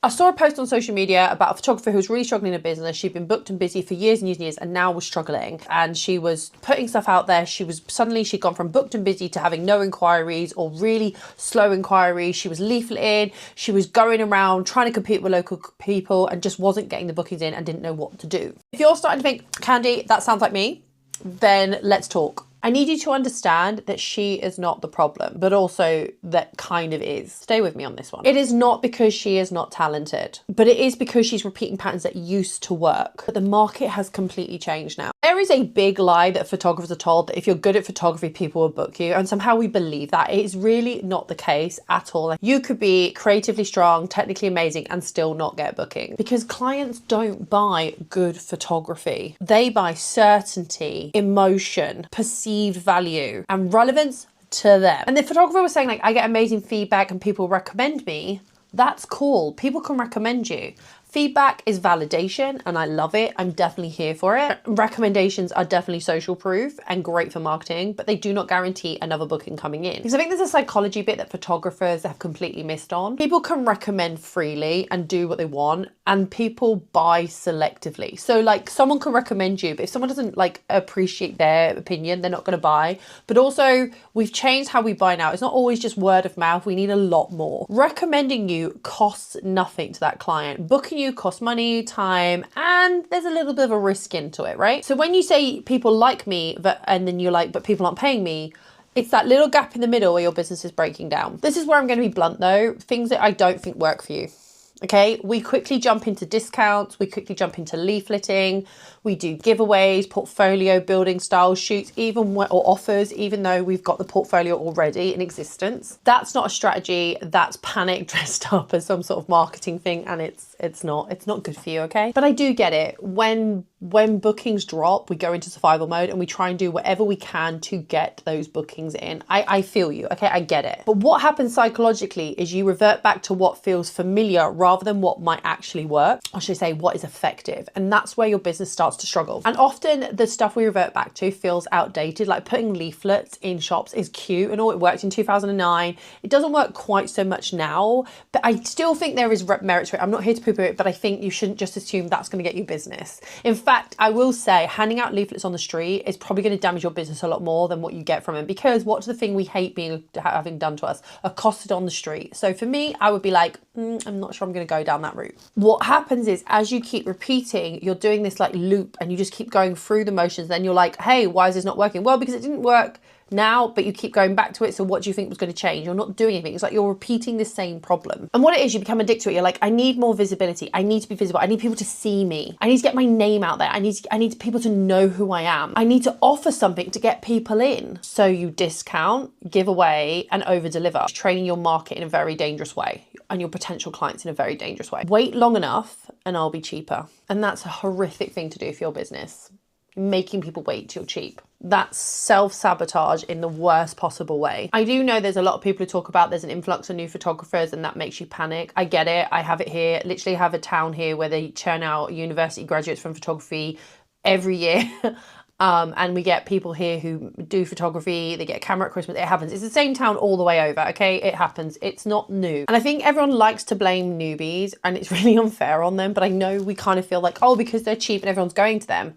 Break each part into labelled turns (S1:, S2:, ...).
S1: I saw a post on social media about a photographer who was really struggling in a business. She'd been booked and busy for years and years and years and now was struggling. And she was putting stuff out there. She'd gone from booked and busy to having no inquiries or really slow inquiries. She was leafleting. She was going around trying to compete with local people and just wasn't getting the bookings in and didn't know what to do. If you're starting to think, Khandie, that sounds like me, then let's talk. I need you to understand that she is not the problem, but also that kind of is. Stay with me on this one. It is not because she is not talented, but it is because she's repeating patterns that used to work. But the market has completely changed now. There is a big lie that photographers are told that if you're good at photography, people will book you. And somehow we believe that. It is really not the case at all. You could be creatively strong, technically amazing, and still not get booking because clients don't buy good photography. They buy certainty, emotion, perceived value and relevance to them. And the photographer was saying, like, I get amazing feedback and people recommend me. That's cool. People can recommend you. Feedback is validation and I love it. I'm definitely here for it. Recommendations are definitely social proof and great for marketing, but they do not guarantee another booking coming in. Because I think there's a psychology bit that photographers have completely missed on. People can recommend freely and do what they want, and people buy selectively. So like someone can recommend you, but if someone doesn't like appreciate their opinion, they're not going to buy. But also we've changed how we buy now. It's not always just word of mouth. We need a lot more. Recommending you costs nothing to that client. Booking you costs money, time, and there's a little bit of a risk into it, right? So when you say people like me, and then you're like, but people aren't paying me, it's that little gap in the middle where your business is breaking down. This is where I'm going to be blunt though, things that I don't think work for you. Okay, we quickly jump into discounts, we quickly jump into leafleting, we do giveaways, portfolio building style shoots, or offers, even though we've got the portfolio already in existence. That's not a strategy, that's panic dressed up as some sort of marketing thing, and it's not good for you, okay? But I do get it. When bookings drop, we go into survival mode and we try and do whatever we can to get those bookings in. I feel you, okay? I get it. But what happens psychologically is you revert back to what feels familiar rather than what might actually work, or should I say what is effective. And that's where your business starts to struggle. And often the stuff we revert back to feels outdated, like putting leaflets in shops is cute and all, it worked in 2009. It doesn't work quite so much now, but I still think there is merit to it. I'm not here to poo-poo it, but I think you shouldn't just assume that's going to get you business. In fact, I will say handing out leaflets on the street is probably going to damage your business a lot more than what you get from it, because what's the thing we hate having done to us? Accosted on the street. So for me, I would be like, I'm not sure I'm going to go down that route. What happens is as you keep repeating, you're doing this like loop and you just keep going through the motions. Then you're like, hey, why is this not working? Well, because it didn't work now, but you keep going back to it. So what do you think was going to change? You're not doing anything. It's like you're repeating the same problem. And what it is, you become addicted to it. You're like, I need more visibility. I need to be visible. I need people to see me. I need to get my name out there. I need people to know who I am. I need to offer something to get people in. So you discount, give away, and over deliver, training your market in a very dangerous way and your potential clients in a very dangerous way. Wait long enough and I'll be cheaper. And that's a horrific thing to do for your business. Making people wait till cheap. That's self-sabotage in the worst possible way. I do know there's a lot of people who talk about there's an influx of new photographers and that makes you panic. I get it. I have it here. Literally have a town here where they churn out university graduates from photography every year. And we get people here who do photography, they get a camera at Christmas, it happens. It's the same town all the way over, okay? It happens, it's not new. And I think everyone likes to blame newbies and it's really unfair on them, but I know we kind of feel like, oh, because they're cheap and everyone's going to them.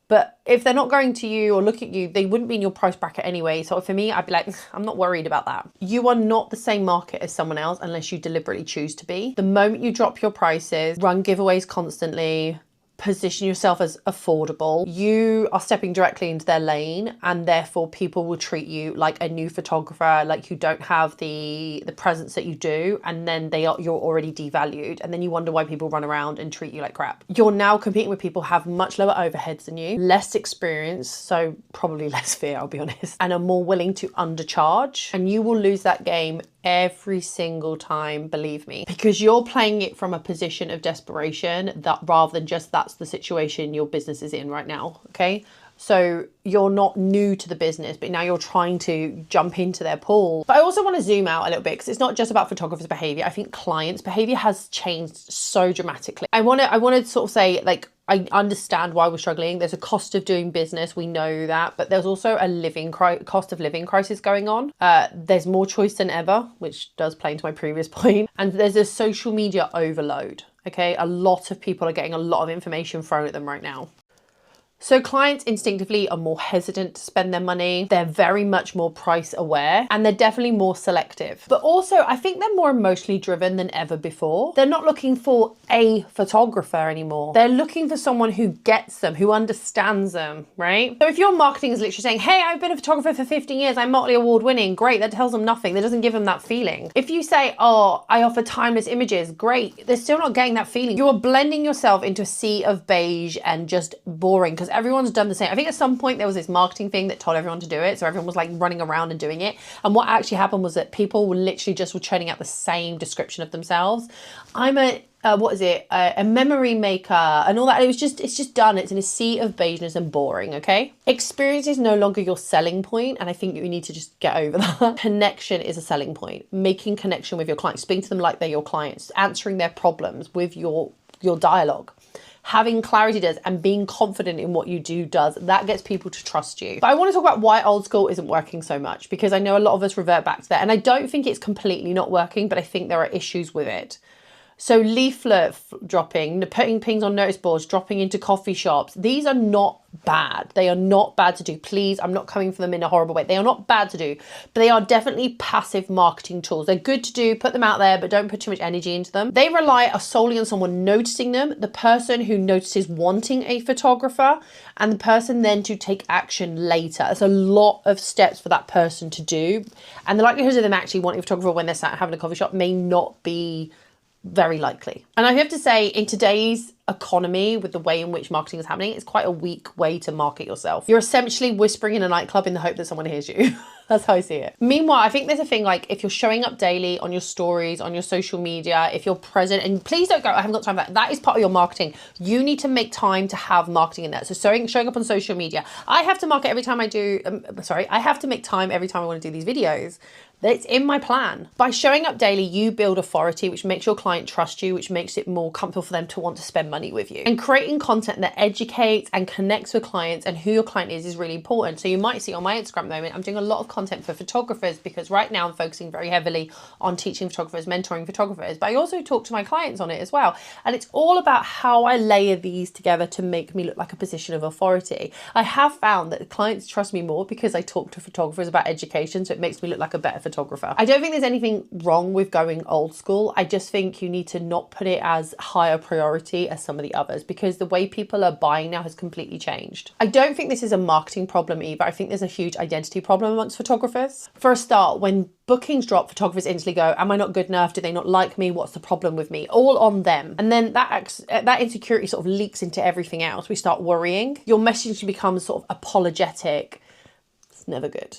S1: But if they're not going to you or look at you, they wouldn't be in your price bracket anyway. So for me, I'd be like, I'm not worried about that. You are not the same market as someone else unless you deliberately choose to be. The moment you drop your prices, run giveaways constantly, position yourself as affordable, you are stepping directly into their lane, and therefore people will treat you like a new photographer, like you don't have the presence that you do, and then you're already devalued, and then you wonder why people run around and treat you like crap. You're now competing with people who have much lower overheads than you, less experience, so probably less fear, I'll be honest, and are more willing to undercharge, and you will lose that game every single time, believe me, because you're playing it from a position of desperation, that rather than just that's the situation your business is in right now, okay? So you're not new to the business, but now you're trying to jump into their pool. But I also want to zoom out a little bit because it's not just about photographers' behavior. I think clients' behavior has changed so dramatically. I want to sort of say, like, I understand why we're struggling. There's a cost of doing business. We know that, but there's also a cost of living crisis going on. There's more choice than ever, which does play into my previous point. And there's a social media overload. Okay. A lot of people are getting a lot of information thrown at them right now. So clients instinctively are more hesitant to spend their money. They're very much more price aware, and they're definitely more selective. But also, I think they're more emotionally driven than ever before. They're not looking for a photographer anymore. They're looking for someone who gets them, who understands them, right? So if your marketing is literally saying, hey, I've been a photographer for 15 years, I'm multi award winning, great, that tells them nothing. That doesn't give them that feeling. If you say, oh, I offer timeless images, great, they're still not getting that feeling. You are blending yourself into a sea of beige and just boring, because everyone's done the same. I think at some point there was this marketing thing that told everyone to do it. So everyone was like running around and doing it. And what actually happened was that people were literally just churning out the same description of themselves. I'm a memory maker and all that. It's just done. It's in a sea of beigeness and boring, okay? Experience is no longer your selling point, and I think you need to just get over that. Connection is a selling point. Making connection with your clients, speaking to them like they're your clients, answering their problems with your dialogue. Having clarity does, and being confident in what you do does. That gets people to trust you. But I want to talk about why old school isn't working so much, because I know a lot of us revert back to that. And I don't think it's completely not working, but I think there are issues with it. So leaflet dropping, putting pings on notice boards, dropping into coffee shops. These are not bad. They are not bad to do. Please, I'm not coming for them in a horrible way. They are not bad to do, but they are definitely passive marketing tools. They're good to do, put them out there, but don't put too much energy into them. They rely solely on someone noticing them, the person who notices wanting a photographer, and the person then to take action later. It's a lot of steps for that person to do. And the likelihood of them actually wanting a photographer when they're sat having a coffee shop may not be very likely. And I have to say, in today's economy, with the way in which marketing is happening, it's quite a weak way to market yourself. You're essentially whispering in a nightclub in the hope that someone hears you. That's how I see it. Meanwhile, I think there's a thing like, if you're showing up daily on your stories, on your social media, if you're present, and please don't go, I haven't got time for that. That is part of your marketing. You need to make time to have marketing in that. So showing up on social media. I have to market every time I do, I have to make time every time I want to do these videos. It's in my plan. By showing up daily, you build authority, which makes your client trust you, which makes it more comfortable for them to want to spend money with you. And creating content that educates and connects with clients and who your client is really important. So you might see on my Instagram at the moment, I'm doing a lot of content for photographers, because right now I'm focusing very heavily on teaching photographers, mentoring photographers, but I also talk to my clients on it as well. And it's all about how I layer these together to make me look like a position of authority. I have found that the clients trust me more because I talk to photographers about education, so it makes me look like a better photographer. I don't think there's anything wrong with going old school. I just think you need to not put it as higher priority as some of the others, because the way people are buying now has completely changed. I don't think this is a marketing problem either. I think there's a huge identity problem amongst photographers. For a start, when bookings drop, photographers instantly go, am I not good enough? Do they not like me? What's the problem with me? All on them. And then that insecurity sort of leaks into everything else. We start worrying. Your message becomes sort of apologetic. It's never good.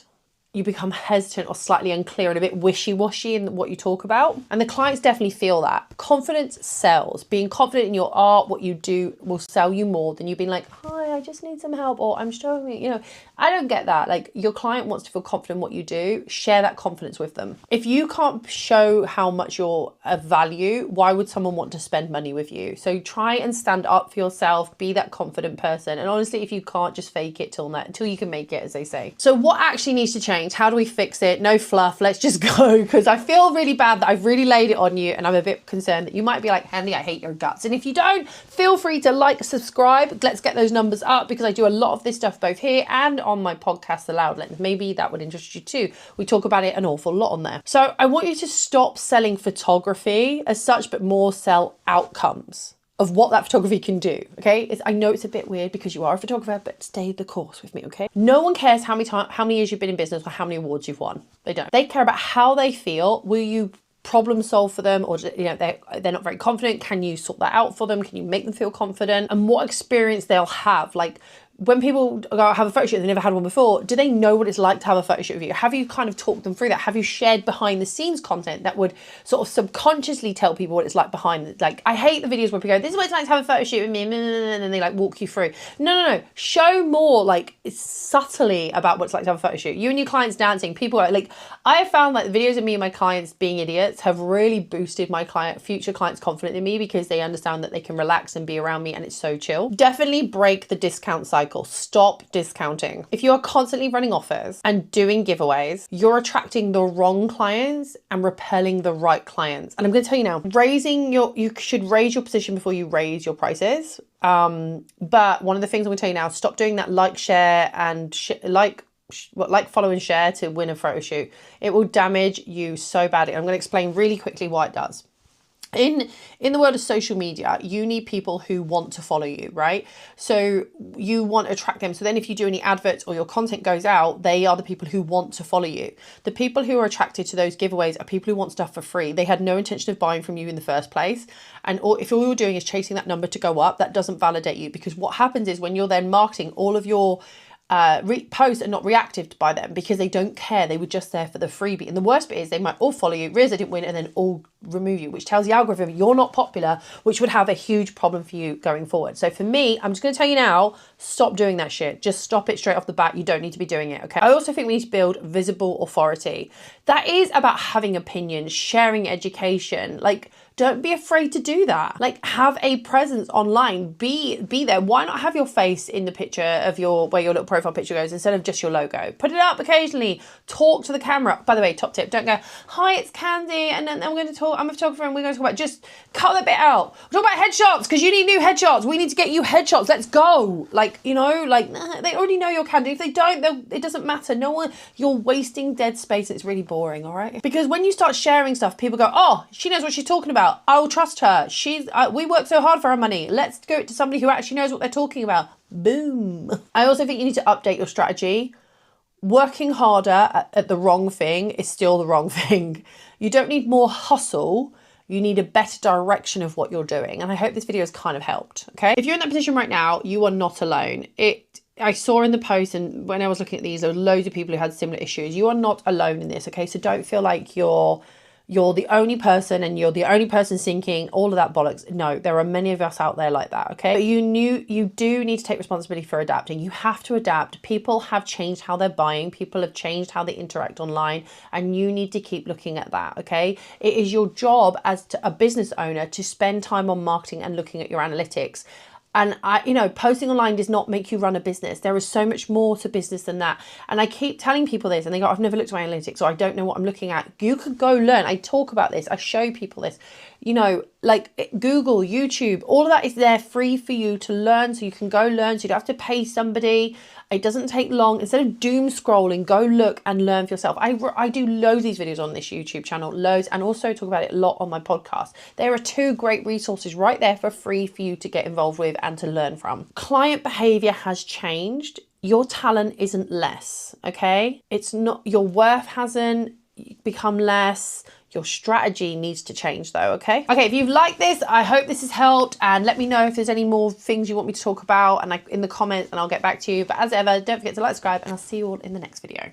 S1: You become hesitant or slightly unclear and a bit wishy-washy in what you talk about. And the clients definitely feel that. Confidence sells. Being confident in your art, what you do, will sell you more than you being like, hi, I just need some help, or I'm struggling. You know, I don't get that. Like, your client wants to feel confident in what you do. Share that confidence with them. If you can't show how much you're of value, why would someone want to spend money with you? So try and stand up for yourself. Be that confident person. And honestly, if you can't, just fake it until you can make it, as they say. So what actually needs to change? How do we fix it? No fluff. Let's just go, because I feel really bad that I've really laid it on you, and I'm a bit concerned that you might be like, Khandie, I hate your guts. And if you don't, feel free to like, subscribe. Let's get those numbers up, because I do a lot of this stuff both here and on my podcast, The Loud Lens. Maybe that would interest you too. We talk about it an awful lot on there. So I want you to stop selling photography as such, but more sell outcomes of what that photography can do, okay? I know it's a bit weird because you are a photographer, but stay the course with me, okay? No one cares how many years you've been in business or how many awards you've won. They don't. They care about how they feel. Will you problem solve for them, or they're not very confident? Can you sort that out for them? Can you make them feel confident? And what experience they'll have, like when people go have a photo shoot, they've never had one before, do they know what it's like to have a photo shoot with you? Have you kind of talked them through that? Have you shared behind the scenes content that would sort of subconsciously tell people what it's like behind, like, I hate the videos where people go, this is what it's like to have a photo shoot with me, and then they like walk you through. No. Show more like subtly about what it's like to have a photo shoot. You and your clients dancing, people are like, I have found like the videos of me and my clients being idiots have really boosted my future clients' confidence in me, because they understand that they can relax and be around me and it's so chill. Definitely break the discount cycle. Stop discounting. If you are constantly running offers and doing giveaways, you're attracting the wrong clients and repelling the right clients. And I'm going to tell you now, you should raise your position before you raise your prices. But one of the things I'm going to tell you now, stop doing that like, share, and like, follow and share to win a photo shoot. It will damage you so badly. I'm going to explain really quickly why it does. In the world of social media, you need people who want to follow you, right? So you want to attract them. So then if you do any adverts or your content goes out, they are the people who want to follow you. The people who are attracted to those giveaways are people who want stuff for free. They had no intention of buying from you in the first place. And if all you're doing is chasing that number to go up, that doesn't validate you, because what happens is when you're then marketing, all of your posts are not reactive by them because they don't care. They were just there for the freebie. And the worst bit is they might all follow you, realize they didn't win, and then all remove you, which tells the algorithm you're not popular, which would have a huge problem for you going forward. So for me, I'm just going to tell you now, stop doing that shit. Just stop it straight off the bat. You don't need to be doing it, okay? I also think we need to build visible authority. That is about having opinions, sharing education. Like, don't be afraid to do that. Like, have a presence online. Be there. Why not have your face in the picture of where your little profile picture goes instead of just your logo? Put it up occasionally. Talk to the camera. By the way, top tip, don't go, hi, it's Khandie, and then I'm going to talk, I'm a photographer and we're going to talk about, just cut that bit out. We're talking about headshots because you need new headshots. We need to get you headshots. Let's go. Like, you know, like, they already know you're Khandie. If they don't, it doesn't matter. No one, you're wasting dead space. It's really boring, all right? Because when you start sharing stuff, people go, oh, she knows what she's talking about. I will trust her. We work so hard for our money. Let's go to somebody who actually knows what they're talking about. Boom. I also think you need to update your strategy. Working harder at the wrong thing is still the wrong thing. You don't need more hustle. You need a better direction of what you're doing. And I hope this video has kind of helped, okay? If you're in that position right now, you are not alone. I saw in the post, and when I was looking at these, there were loads of people who had similar issues. You are not alone in this, okay? So don't feel like you're the only person and you're the only person thinking all of that bollocks. No, there are many of us out there like that, okay? But you do need to take responsibility for adapting. You have to adapt. People have changed how they're buying. People have changed how they interact online, and you need to keep looking at that, okay? It is your job as a business owner to spend time on marketing and looking at your analytics. And posting online does not make you run a business. There is so much more to business than that. And I keep telling people this and they go, I've never looked at my analytics, or I don't know what I'm looking at. You could go learn. I talk about this. I show people this, like Google, YouTube, all of that is there free for you to learn. So you can go learn. So you don't have to pay somebody. It doesn't take long. Instead of doom scrolling, go look and learn for yourself. I do loads of these videos on this YouTube channel, loads, and also talk about it a lot on my podcast. There are 2 great resources right there for free for you to get involved with and to learn from. Client behavior has changed. Your talent isn't less, okay? It's not, your worth hasn't become less. Your strategy needs to change though, okay? Okay, if you've liked this, I hope this has helped, and let me know if there's any more things you want me to talk about in the comments, and I'll get back to you. But as ever, don't forget to like, subscribe, and I'll see you all in the next video.